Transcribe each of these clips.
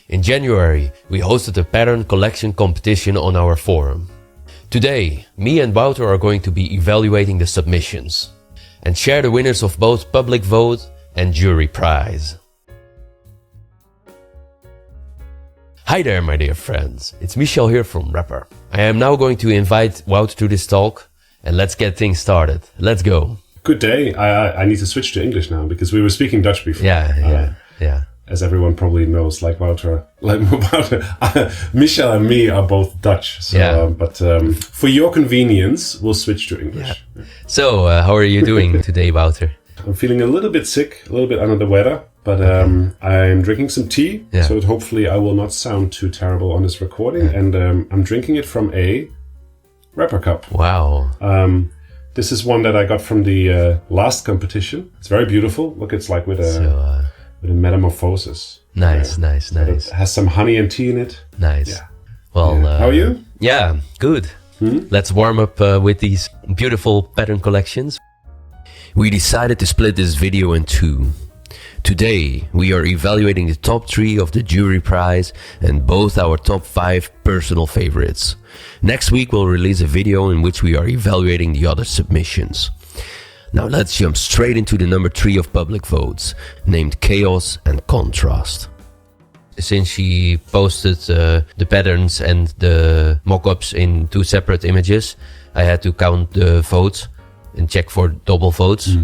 In January, we hosted a pattern collection competition on our forum. Today, me and Wouter are going to be evaluating the submissions and share the winners of both public vote and jury prize. Hi there, my dear friends. It's Michel here from Rapper. I am now going to invite Wouter to this talk, and let's get things started. Let's go. Good day. I need to switch to English now because we were speaking Dutch before. Yeah. As everyone probably knows, Wouter, Michel and me are both Dutch. So, but for your convenience, we'll switch to English. Yeah. So, how are you doing today, Wouter? I'm feeling a little bit sick, a little bit under the weather, but I'm drinking some tea, so that hopefully I will not sound too terrible on this recording. And I'm drinking it from a Rapper cup. Wow. This is one that I got from the last competition. It's very beautiful. Look, it's like with a metamorphosis. Nice. It has some honey and tea in it. Nice. Yeah. Well, how are you? Yeah, good. Let's warm up with these beautiful pattern collections. We decided to split this video in two. Today, we are evaluating the top 3 of the jury prize and both our top 5 personal favorites. Next week, we'll release a video in which we are evaluating the other submissions. Now let's jump straight into the number 3 of public votes, named Chaos and Contrast. Since she posted the patterns and the mock-ups in 2 separate images, I had to count the votes and check for double votes.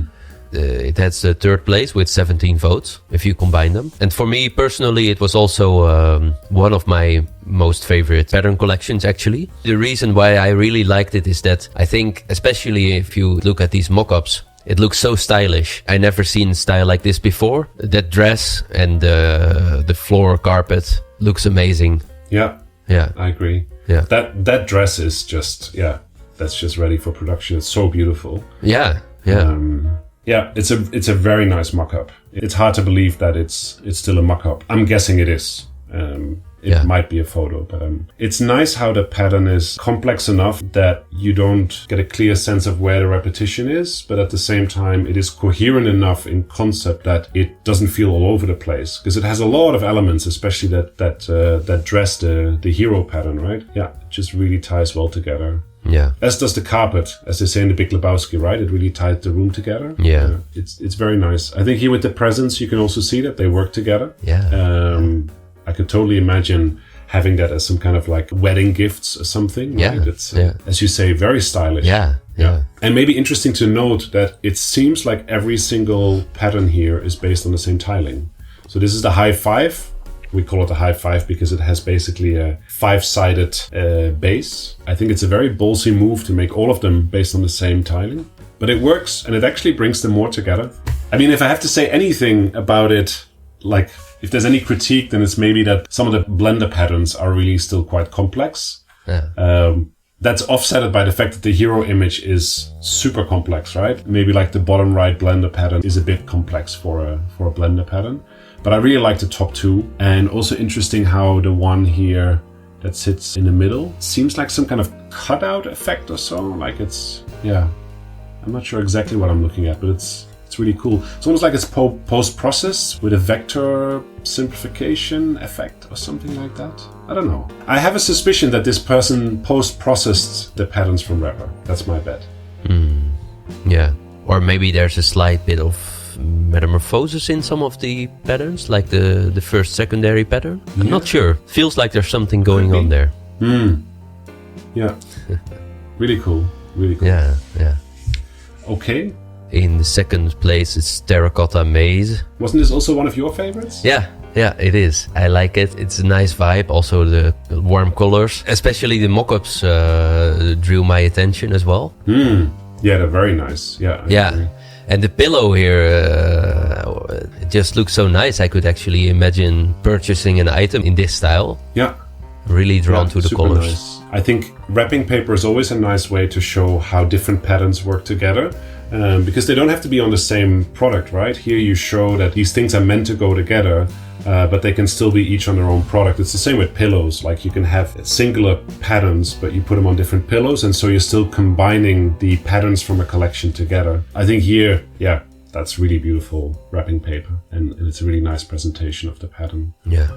It has the 3rd place with 17 votes, if you combine them. And for me personally, it was also one of my most favorite pattern collections, actually. The reason why I really liked it is that I think, especially if you look at these mock-ups, it looks so stylish. I never seen style like this before. That dress and the floor carpet looks amazing. Yeah, I agree. Yeah, that dress is just that's just ready for production. It's so beautiful. Yeah. It's a very nice mock-up. It's hard to believe that it's still a mock-up. I'm guessing it is. It might be a photo, but it's nice how the pattern is complex enough that you don't get a clear sense of where the repetition is, but at the same time it is coherent enough in concept that it doesn't feel all over the place, because it has a lot of elements, especially that dress, the hero pattern, right? Yeah, it just really ties well together. Yeah. As does the carpet, as they say in The Big Lebowski, right? It really tied the room together. Yeah. It's very nice. I think here with the presents, you can also see that they work together. Yeah. I could totally imagine having that as some kind of like wedding gifts or something. Yeah. Right? It's, as you say, very stylish. Yeah. And maybe interesting to note that it seems like every single pattern here is based on the same tiling. So this is the high 5. We call it a high 5 because it has basically a 5-sided base. I think it's a very ballsy move to make all of them based on the same tiling. But it works, and it actually brings them more together. I mean, if I have to say anything about it, like if there's any critique, then it's maybe that some of the blender patterns are really still quite complex. Yeah. That's offset by the fact that the hero image is super complex, right? Maybe like the bottom right blender pattern is a bit complex for a blender pattern. But I really like the top 2, and also interesting how the one here that sits in the middle seems like some kind of cutout effect or so. Like it's, I'm not sure exactly what I'm looking at, but it's really cool. It's almost like it's post-processed with a vector simplification effect or something like that. I don't know. I have a suspicion that this person post-processed the patterns from Rapper. That's my bet. Yeah. Or maybe there's a slight bit of metamorphosis in some of the patterns, like the first secondary pattern. I'm not sure. Feels like there's something going on there. Yeah. Really cool. Yeah. Okay. In the 2nd place, it's Terracotta Maze. Wasn't this also one of your favorites? Yeah, it is. I like it. It's a nice vibe. Also the warm colors, especially the mock-ups drew my attention as well. Yeah, they're very nice. Yeah. I agree. And the pillow here, it just looks so nice. I could actually imagine purchasing an item in this style. Yeah. Really drawn to the colors. Nice. I think wrapping paper is always a nice way to show how different patterns work together. Because they don't have to be on the same product, right? Here you show that these things are meant to go together, but they can still be each on their own product. It's the same with pillows. Like you can have singular patterns, but you put them on different pillows, and so you're still combining the patterns from a collection together. I think here, that's really beautiful wrapping paper, and it's a really nice presentation of the pattern. Yeah.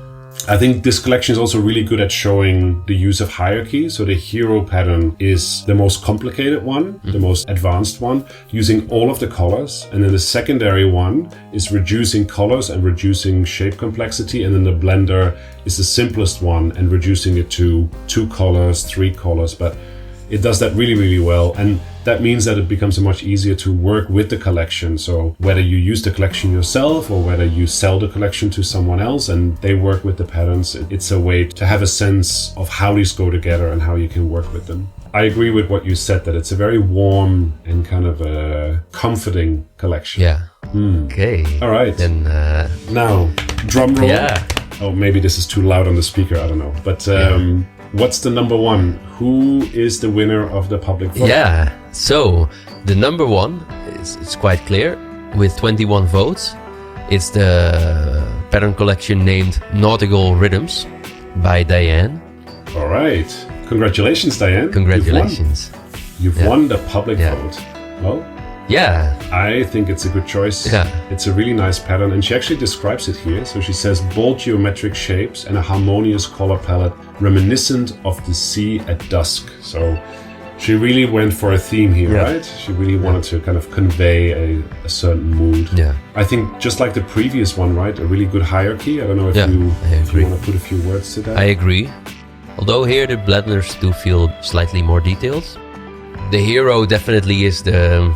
I think this collection is also really good at showing the use of hierarchy. So the hero pattern is the most complicated one, the most advanced one, using all of the colors. And then the secondary one is reducing colors and reducing shape complexity. And then the blender is the simplest one and reducing it to 2 colors, 3 colors. But it does that really, really well. And that means that it becomes much easier to work with the collection. So whether you use the collection yourself or whether you sell the collection to someone else and they work with the patterns, it's a way to have a sense of how these go together and how you can work with them. I agree with what you said, that it's a very warm and kind of a comforting collection. Yeah. Okay. All right. Then now, drum roll. Yeah. Oh, maybe this is too loud on the speaker. I don't know. But what's the number one? Who is the winner of the public vote? Yeah. So the number one it's quite clear with 21 votes. It's the pattern collection named Nautical Rhythms by Diane. All right. Congratulations, Diane. Congratulations. You've won the public vote. Well, yeah. I think it's a good choice. Yeah. It's a really nice pattern, and she actually describes it here. So she says bold geometric shapes and a harmonious color palette reminiscent of the sea at dusk. So she really went for a theme here, right? She really wanted to kind of convey a certain mood. Yeah. I think just like the previous one, right? A really good hierarchy. I don't know if you want to put a few words to that. I agree. Although here the blenders do feel slightly more detailed. The hero definitely is the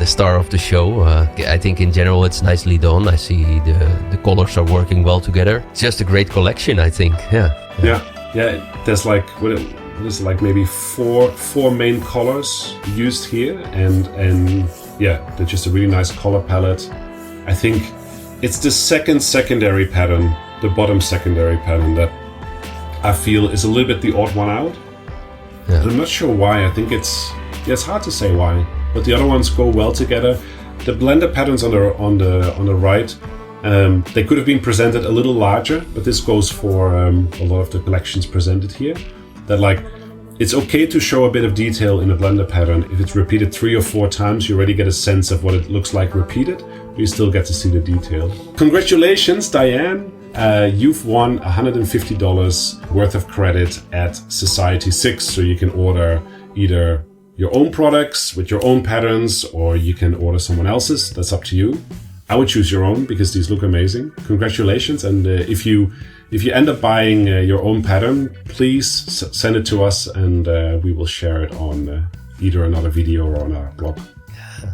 star of the show. I think in general it's nicely done. I see the colors are working well together. It's just a great collection, I think. Yeah. There's like there's like maybe four main colors used here, and they're just a really nice color palette. I think it's the secondary pattern, the bottom secondary pattern, that I feel is a little bit the odd one out. Yeah. I'm not sure why. I think it's hard to say why, but the other ones go well together. The blender patterns on the right, they could have been presented a little larger, but this goes for a lot of the collections presented here. That like, it's okay to show a bit of detail in a blender pattern. If it's repeated 3 or 4 times, you already get a sense of what it looks like repeated, but you still get to see the detail. Congratulations, Diane! You've won $150 worth of credit at Society 6, so you can order either your own products with your own patterns, or you can order someone else's. That's up to you. I would choose your own because these look amazing. Congratulations, and if you end up buying your own pattern, please send it to us, and we will share it on either another video or on our blog. Yeah.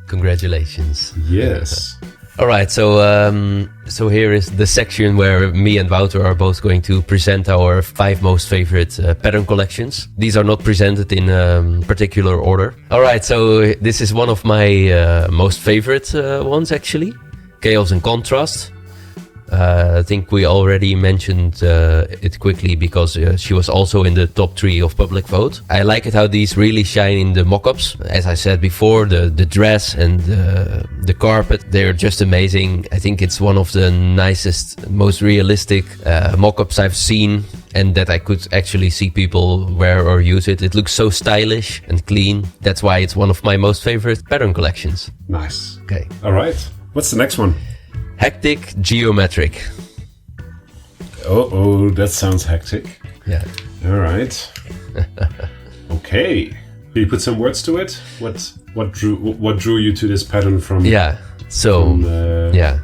Congratulations. Yes. All right, so here is the section where me and Wouter are both going to present our 5 most favorite pattern collections. These are not presented in particular order. All right, so this is one of my most favorite ones, actually. Chaos and Contrast. I think we already mentioned it quickly because she was also in the top 3 of public vote. I like it how these really shine in the mock-ups. As I said before, the dress and the carpet, they're just amazing. I think it's one of the nicest, most realistic mock-ups I've seen, and that I could actually see people wear or use it. It looks so stylish and clean. That's why it's one of my most favorite pattern collections. Nice. Okay. All right. What's the next one? Hectic Geometric. Oh, that sounds hectic. Yeah. All right. Okay. Can you put some words to it? What drew you to this pattern from? Yeah. So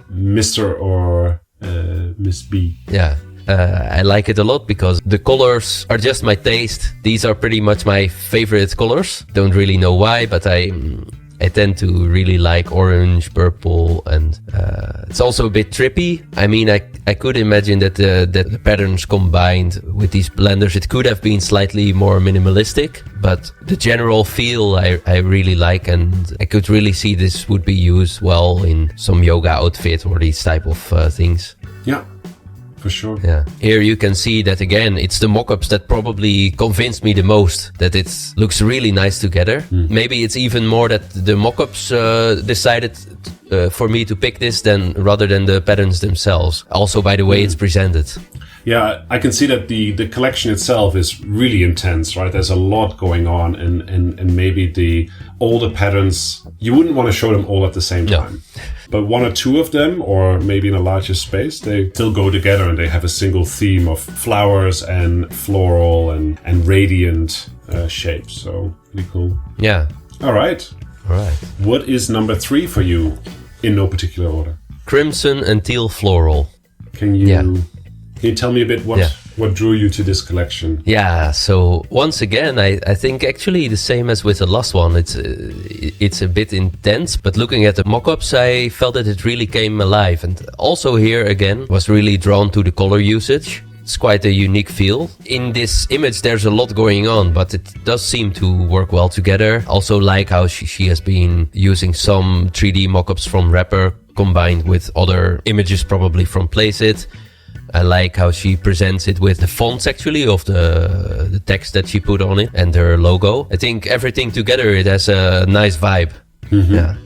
Mr. or Miss B. Yeah. I like it a lot because the colors are just my taste. These are pretty much my favorite colors. Don't really know why, but I tend to really like orange, purple, and it's also a bit trippy. I mean, I could imagine that the patterns combined with these blenders, it could have been slightly more minimalistic, but the general feel I really like, and I could really see this would be used well in some yoga outfit or these type of things. Yeah. For sure. Yeah. Here you can see that again, it's the mock-ups that probably convinced me the most, that it looks really nice together. Maybe it's even more that the mock-ups decided for me to pick this than rather than the patterns themselves. Also by the way it's presented. Yeah, I can see that the collection itself is really intense, right? There's a lot going on, and maybe the older patterns, you wouldn't want to show them all at the same time. But one or two of them, or maybe in a larger space, they still go together and they have a single theme of flowers and floral and radiant shapes. So pretty cool. Yeah. All right. What is number 3 for you in no particular order? Crimson and teal floral. Can you tell me a bit what drew you to this collection? Yeah, so once again, I think actually the same as with the last one. It's a bit intense, but looking at the mock-ups, I felt that it really came alive. And also here again, was really drawn to the color usage. It's quite a unique feel. In this image, there's a lot going on, but it does seem to work well together. Also like how she has been using some 3D mock-ups from Wrapper combined with other images probably from Placeit. I like how she presents it with the fonts actually of the text that she put on it and her logo. I think everything together, it has a nice vibe. Mm-hmm.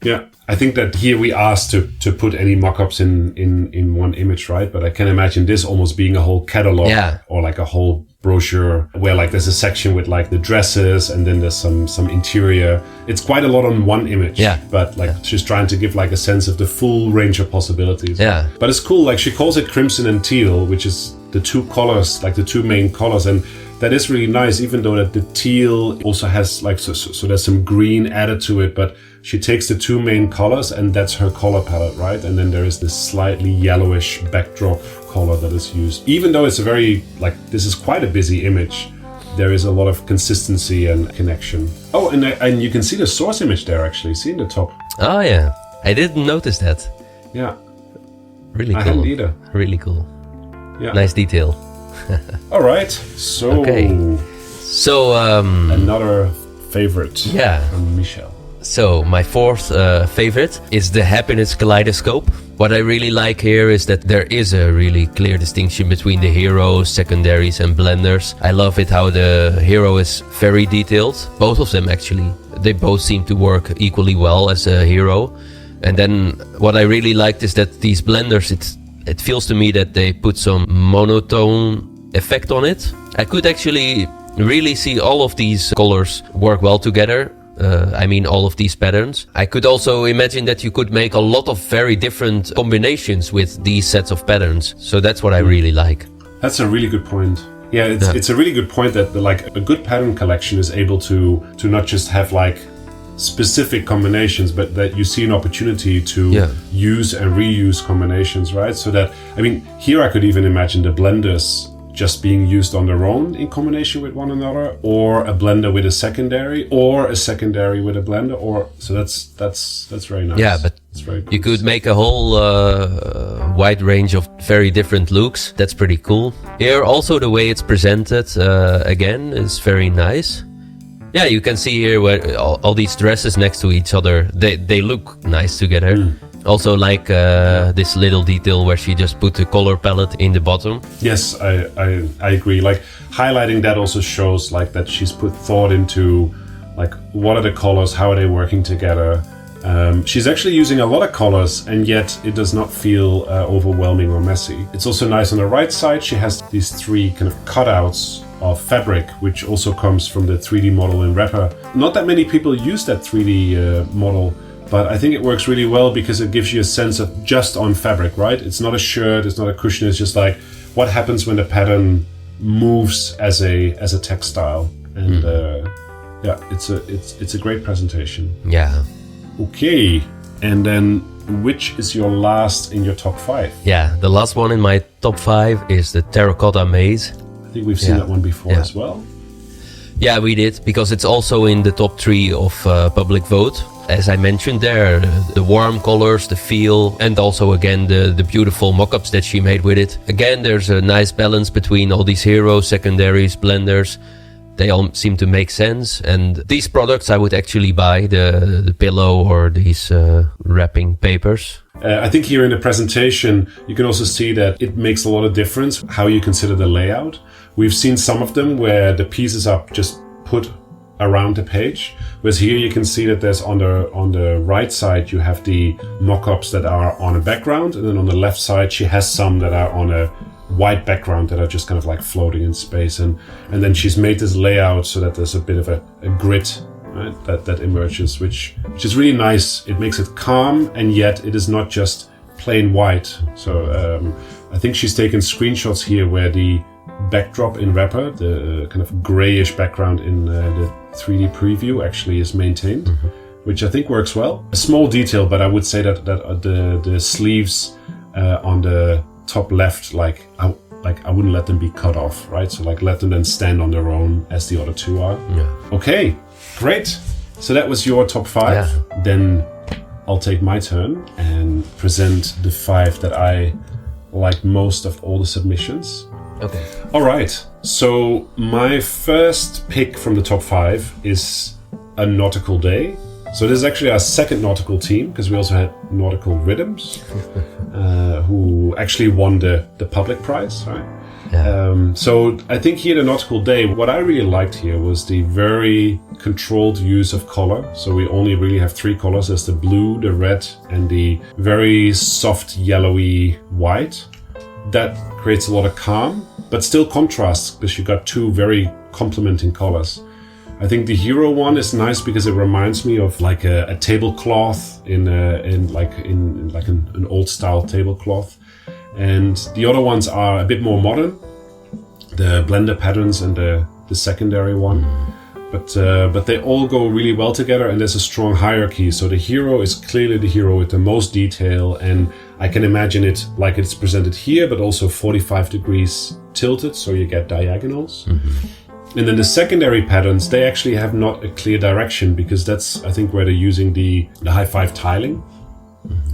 Yeah, I think that here we asked to put any mock-ups in one image, right? But I can imagine this almost being a whole catalog or like a whole brochure where like there's a section with like the dresses and then there's some interior. It's quite a lot on one image, but like she's trying to give like a sense of the full range of possibilities. Yeah. But it's cool, like she calls it crimson and teal, which is the two colors, like the two main colors, and that is really nice, even though that the teal also has like, so there's some green added to it, but she takes the two main colors and that's her color palette, right? And then there is this slightly yellowish backdrop color that is used. Even though it's a very, like, this is quite a busy image, there is a lot of consistency and connection. Oh, and you can see the source image there actually, see in the top. Oh yeah, I didn't notice that. Yeah. Really cool. I hadn't either. Really cool. Yeah. Nice detail. All right, so another favorite from Michel. So my fourth favorite is the happiness kaleidoscope. What I really like here is that there is a really clear distinction between the heroes, secondaries and blenders. I love it how the hero is very detailed. Both of them actually. They both seem to work equally well as a hero. And then what I really liked is that these blenders, it feels to me that they put some monotone effect on it. I could actually really see all of these colors work well together. I mean all of these patterns. I could also imagine that you could make a lot of very different combinations with these sets of patterns. So that's what I really like. That's a really good point. Yeah, it's a really good point that like a good pattern collection is able to not just have like specific combinations, but that you see an opportunity to use and reuse combinations, right? So that, I mean, here I could even imagine the blenders just being used on their own in combination with one another, or a blender with a secondary, or a secondary with a blender, or so that's very nice. Yeah, but you could make a whole wide range of very different looks. That's pretty cool. Here also the way it's presented again is very nice. Yeah, you can see here where all these dresses next to each other, they look nice together. Also like this little detail where she just put the color palette in the bottom. Yes, I agree. Like highlighting that also shows like that she's put thought into like what are the colors, how are they working together. She's actually using a lot of colors and yet it does not feel overwhelming or messy. It's also nice on the right side. She has these three kind of cutouts of fabric, which also comes from the 3D model in Wrapper. Not that many people use that 3D model, but I think it works really well because it gives you a sense of just on fabric, right? It's not a shirt, it's not a cushion, it's just like what happens when the pattern moves as a textile. And yeah, it's a great presentation. Yeah. Okay, and then which is your last in your top 5? Yeah, the last one in my top 5 is the Terracotta Maze. I think we've seen that one before as well. Yeah, we did, because it's also in the top 3 of public vote. As I mentioned there, the warm colors, the feel, and also again the beautiful mock-ups that she made with it. Again, there's a nice balance between all these heroes, secondaries, blenders. They all seem to make sense, and these products I would actually buy, the pillow or these wrapping papers. I think here in the presentation you can also see that it makes a lot of difference how you consider the layout. We've seen some of them where the pieces are just put around the page. Whereas here you can see that there's on the right side you have the mock-ups that are on a background, and then on the left side she has some that are on a white background that are just kind of like floating in space, and then she's made this layout so that there's a bit of a grid, right, that emerges, which is really nice. It makes it calm, and yet it is not just plain white. So I think she's taken screenshots here where the backdrop in Wrapper, the kind of grayish background in the 3D preview, actually is maintained, which I think works well. A small detail, but I would say that the sleeves on the top left, I wouldn't let them be cut off, right? So let them then stand on their own as the other two are. Yeah. Okay, great. So that was your top 5. Yeah. Then I'll take my turn and present the 5 that I like most of all the submissions. Okay. All right. So my first pick from the top 5 is A Nautical Day. So this is actually our second nautical team, because we also had Nautical Rhythms, who actually won the public prize, right? Yeah. So I think here the Nautical Day, what I really liked here was the very controlled use of color. So we only really have 3 colors. There's the blue, the red, and the very soft yellowy white. That creates a lot of calm, but still contrasts, because you got 2 very complementing colors. I think the hero one is nice because it reminds me of like a tablecloth in an old style tablecloth, and the other ones are a bit more modern, the blender patterns and the secondary one, but they all go really well together, and there's a strong hierarchy. So the hero is clearly the hero with the most detail, and I can imagine it like it's presented here, but also 45 degrees tilted, so you get diagonals. And then the secondary patterns, they actually have not a clear direction, because that's, I think, where they're using the high 5 tiling.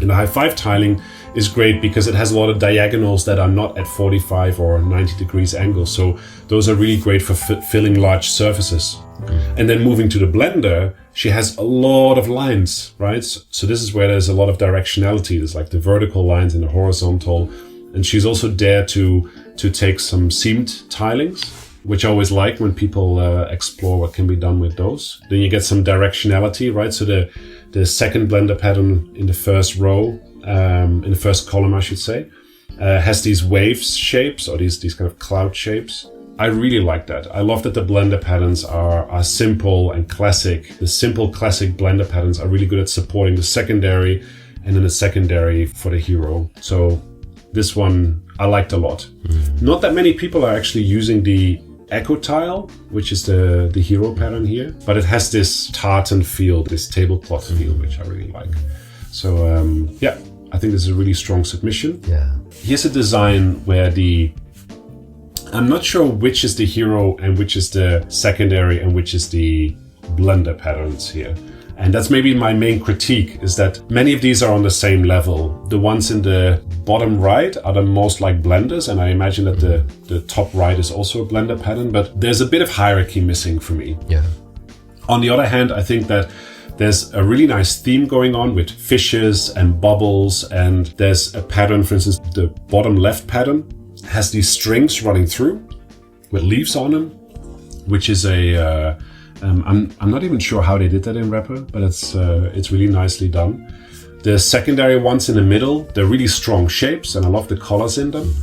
And the high 5 tiling is great because it has a lot of diagonals that are not at 45 or 90 degrees angle. So those are really great for filling large surfaces. And then moving to the blender, she has a lot of lines, right? So this is where there's a lot of directionality. There's like the vertical lines and the horizontal. And she's also dared to take some seamed tilings, which I always like when people explore what can be done with those. Then you get some directionality, right? So the second blender pattern in the first row, in the first column, I should say, has these waves shapes, or these kind of cloud shapes. I really like that. I love that the blender patterns are simple and classic. The simple classic blender patterns are really good at supporting the secondary, and then the secondary for the hero. So this one I liked a lot. Not that many people are actually using the Echo tile, which is the hero pattern here, but it has this tartan feel, this tablecloth feel, which I really like. So yeah, I think this is a really strong submission. Yeah. Here's a design where I'm not sure which is the hero and which is the secondary and which is the blender patterns here. And that's maybe my main critique, is that many of these are on the same level. The ones in the bottom right are the most like blenders, and I imagine that the top right is also a blender pattern, but there's a bit of hierarchy missing for me. Yeah. On the other hand, I think that there's a really nice theme going on with fishes and bubbles, and there's a pattern, for instance, the bottom left pattern has these strings running through with leaves on them, which is I'm not even sure how they did that in Wrapper, but it's really nicely done. The secondary ones in the middle, they're really strong shapes, and I love the colors in them.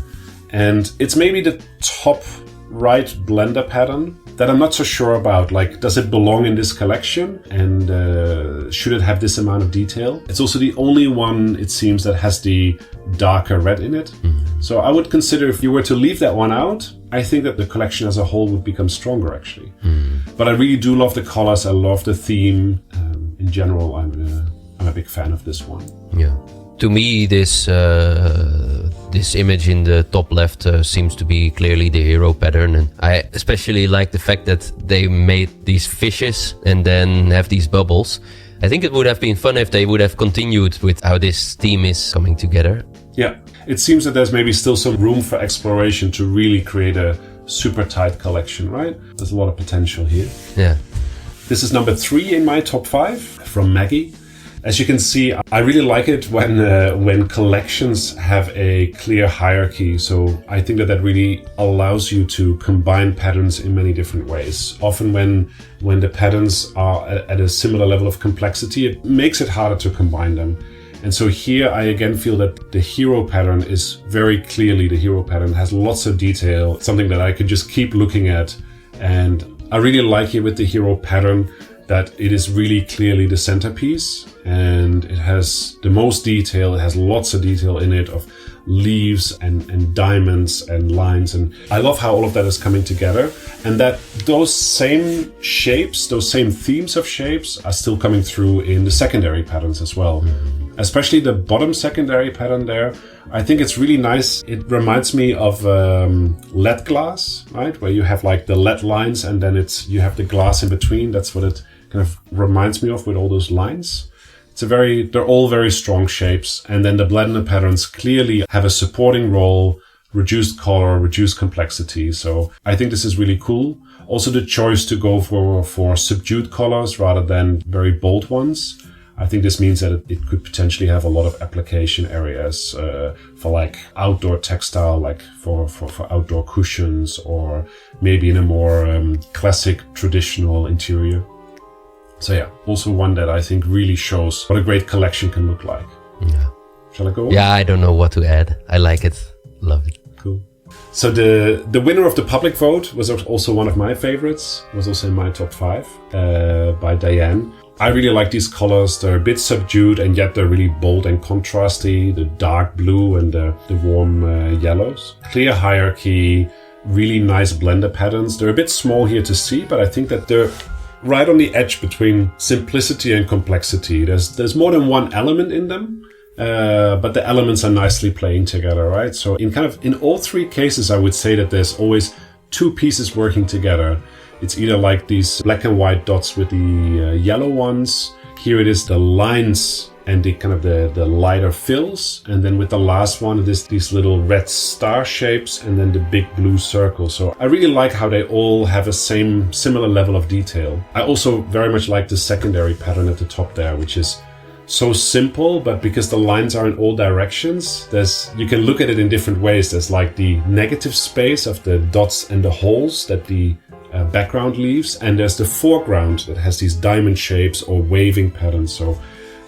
And it's maybe the top right blender pattern that I'm not so sure about. Like, does it belong in this collection? And should it have this amount of detail? It's also the only one, it seems, that has the darker red in it. So I would consider, if you were to leave that one out, I think that the collection as a whole would become stronger, actually. But I really do love the colors. I love the theme. In general, I'm a big fan of this one. Yeah. To me, this image in the top left seems to be clearly the hero pattern, and I especially like the fact that they made these fishes and then have these bubbles. I think it would have been fun if they would have continued with how this theme is coming together. Yeah, it seems that there's maybe still some room for exploration to really create a super tight collection, right? There's a lot of potential here. Yeah. This is number 3 in my top 5 from Maggie. As you can see, I really like it when collections have a clear hierarchy. So I think that really allows you to combine patterns in many different ways. Often when the patterns are at a similar level of complexity, it makes it harder to combine them. And so here I again feel that the hero pattern is very clearly the hero pattern, has lots of detail, something that I could just keep looking at. And I really like it with the hero pattern that it is really clearly the centerpiece, and it has the most detail. It has lots of detail in it of leaves and diamonds and lines. And I love how all of that is coming together, and that those same shapes, those same themes of shapes are still coming through in the secondary patterns as well. Especially the bottom secondary pattern there. I think it's really nice. It reminds me of lead glass, right? Where you have like the lead lines and then you have the glass in between. That's what it kind of reminds me of with all those lines. They're all very strong shapes. And then the blender patterns clearly have a supporting role, reduced color, reduced complexity. So I think this is really cool. Also the choice to go for subdued colors rather than very bold ones. I think this means that it could potentially have a lot of application areas for like outdoor textile, like for outdoor cushions, or maybe in a more classic traditional interior. So yeah, also one that I think really shows what a great collection can look like. Yeah. Shall I go on? Yeah, I don't know what to add. I like it. Love it. Cool. So the winner of the public vote was also one of my favorites, was also in my top 5 by Diane. I really like these colors. They're a bit subdued and yet they're really bold and contrasty. The dark blue and the warm yellows. Clear hierarchy, really nice blender patterns. They're a bit small here to see, but I think that they're right on the edge between simplicity and complexity. There's more than one element in them, but the elements are nicely playing together, right? So in all 3 cases, I would say that there's always 2 pieces working together. It's either like these black and white dots with the yellow ones. Here it is the lines and the lighter fills. And then with the last one, it is these little red star shapes and then the big blue circle. So I really like how they all have a similar level of detail. I also very much like the secondary pattern at the top there, which is so simple, but because the lines are in all directions, you can look at it in different ways. There's like the negative space of the dots and the holes that the background leaves, and there's the foreground that has these diamond shapes or waving patterns. So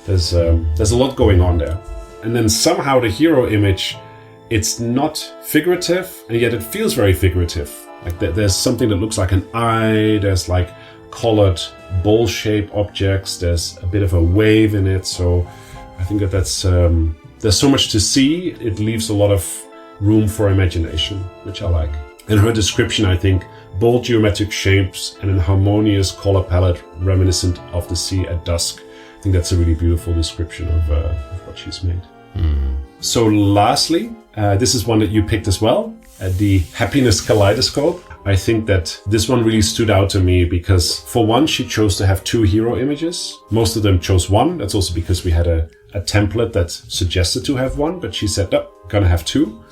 there's a lot going on there. And then somehow the hero image, it's not figurative, and yet it feels very figurative. Like there's something that looks like an eye. There's like colored bowl-shaped objects. There's a bit of a wave in it. So I think that's there's so much to see. It leaves a lot of room for imagination, which I like. And her description, I think, bold geometric shapes and a harmonious color palette reminiscent of the sea at dusk. I think that's a really beautiful description of what she's made. So lastly, this is one that you picked as well, the Happiness Kaleidoscope. I think that this one really stood out to me because, for one, she chose to have 2 hero images. Most of them chose 1. That's also because we had a template that suggested to have 1, but she said, no, gonna have 2.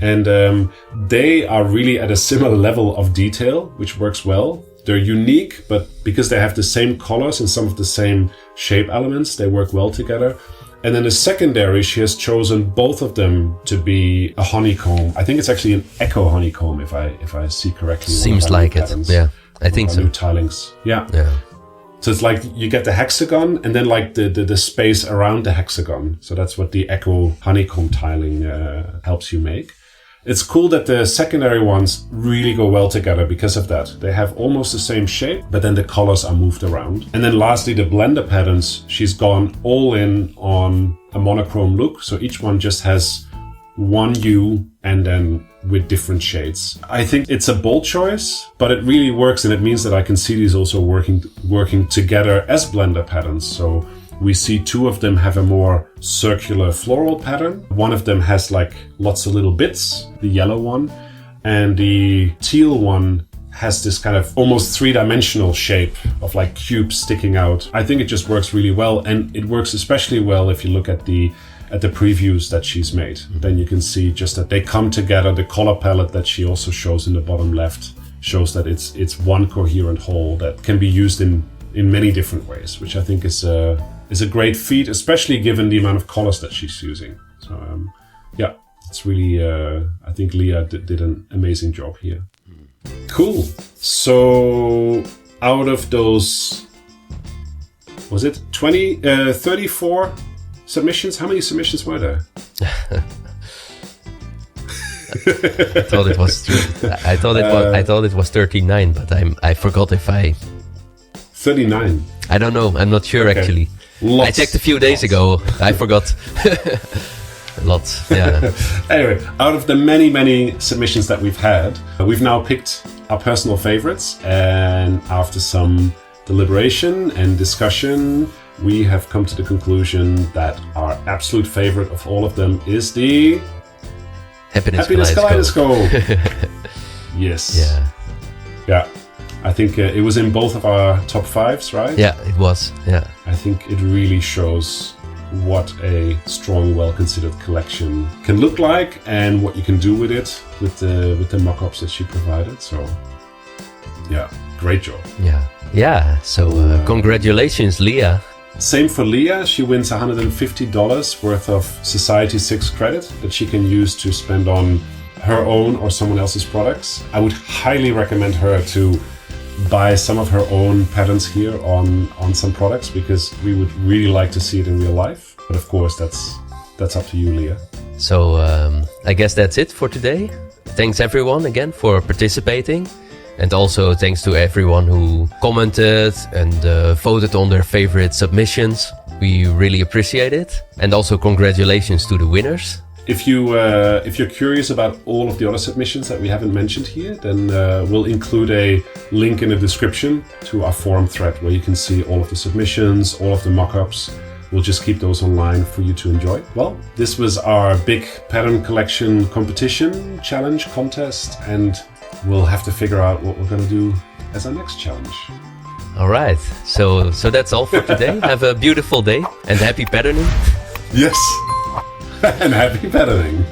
And they are really at a similar level of detail, which works well. They're unique, but because they have the same colors and some of the same shape elements, they work well together. And then the secondary, she has chosen both of them to be a honeycomb. I think it's actually an echo honeycomb, if I see correctly. Seems like it. Yeah, I think so. New tilings. Yeah. Yeah. So it's like you get the hexagon and then like the space around the hexagon. So that's what the echo honeycomb tiling helps you make. It's cool that the secondary ones really go well together because of that. They have almost the same shape, but then the colors are moved around. And then lastly, the blender patterns, she's gone all in on a monochrome look. So each one just has one hue and then with different shades. I think it's a bold choice, but it really works, and it means that I can see these also working together as blender patterns. So we see 2 of them have a more circular floral pattern. One of them has like lots of little bits, the yellow one, and the teal one has this kind of almost 3-dimensional shape of like cubes sticking out. I think it just works really well, and it works especially well if you look at the previews that she's made. Then you can see just that they come together. The color palette that she also shows in the bottom left shows that it's one coherent whole that can be used in many different ways, which I think is is a great feat, especially given the amount of colors that she's using. So yeah, it's really, I think Leah did an amazing job here. Cool. So out of those, was it 34 submissions? How many submissions were there? I thought it was. I thought it was 39, but I forgot if I. 39. I don't know. I'm not sure actually. Lots, I checked a few days ago. I forgot. Lots. Yeah. Anyway, out of the many submissions that we've had, we've now picked our personal favorites, and after some deliberation and discussion, we have come to the conclusion that our absolute favorite of all of them is the Happiness Kaleidoscope. Yes. Yeah. Yeah. I think it was in both of our top 5s, right? Yeah, it was. Yeah. I think it really shows what a strong, well-considered collection can look like and what you can do with it with the mock-ups that she provided. So, yeah, great job. Yeah. Yeah. So, congratulations, Leah. Same for Leah. She wins $150 worth of Society 6 credit that she can use to spend on her own or someone else's products. I would highly recommend her to buy some of her own patterns here on some products, because we would really like to see it in real life. But of course, that's up to you, Leah. So I guess that's it for today. Thanks everyone again for participating. And also thanks to everyone who commented and voted on their favorite submissions. We really appreciate it. And also congratulations to the winners. If you're curious about all of the other submissions that we haven't mentioned here, then we'll include a link in the description to our forum thread where you can see all of the submissions, all of the mock-ups. We'll just keep those online for you to enjoy. Well, this was our big pattern collection competition, challenge, contest, and we'll have to figure out what we're going to do as our next challenge. All right. So that's all for today. Have a beautiful day and happy patterning. Yes. And happy patterning.